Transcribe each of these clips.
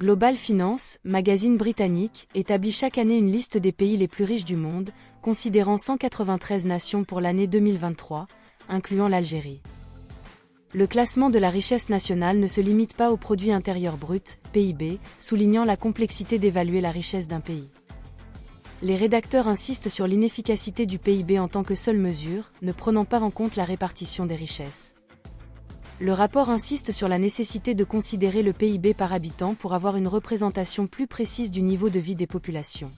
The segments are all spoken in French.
Global Finance, magazine britannique, établit chaque année une liste des pays les plus riches du monde, considérant 193 nations pour l'année 2023, incluant l'Algérie. Le classement de la richesse nationale ne se limite pas au produit intérieur brut, PIB, soulignant la complexité d'évaluer la richesse d'un pays. Les rédacteurs insistent sur l'inefficacité du PIB en tant que seule mesure, ne prenant pas en compte la répartition des richesses. Le rapport insiste sur la nécessité de considérer le PIB par habitant pour avoir une représentation plus précise du niveau de vie des populations.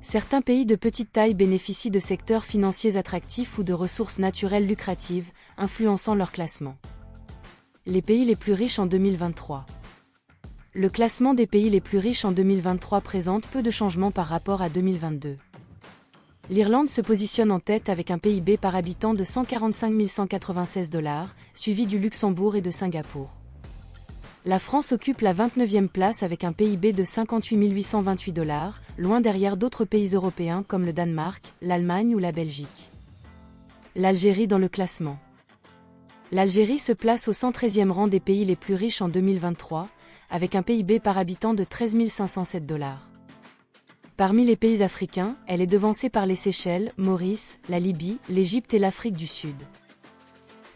Certains pays de petite taille bénéficient de secteurs financiers attractifs ou de ressources naturelles lucratives, influençant leur classement. Les pays les plus riches en 2023. Le classement des pays les plus riches en 2023 présente peu de changements par rapport à 2022. L'Irlande se positionne en tête avec un PIB par habitant de 145 196 $, suivi du Luxembourg et de Singapour. La France occupe la 29e place avec un PIB de 58 828 $, loin derrière d'autres pays européens comme le Danemark, l'Allemagne ou la Belgique. L'Algérie dans le classement. L'Algérie se place au 113e rang des pays les plus riches en 2023, avec un PIB par habitant de 13 507 $. Parmi les pays africains, elle est devancée par les Seychelles, Maurice, la Libye, l'Égypte et l'Afrique du Sud.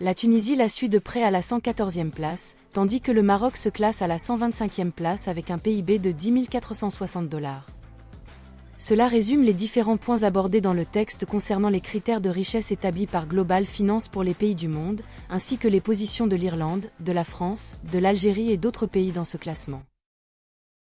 La Tunisie la suit de près à la 114e place, tandis que le Maroc se classe à la 125e place avec un PIB de 10 460 $. Cela résume les différents points abordés dans le texte concernant les critères de richesse établis par Global Finance pour les pays du monde, ainsi que les positions de l'Irlande, de la France, de l'Algérie et d'autres pays dans ce classement.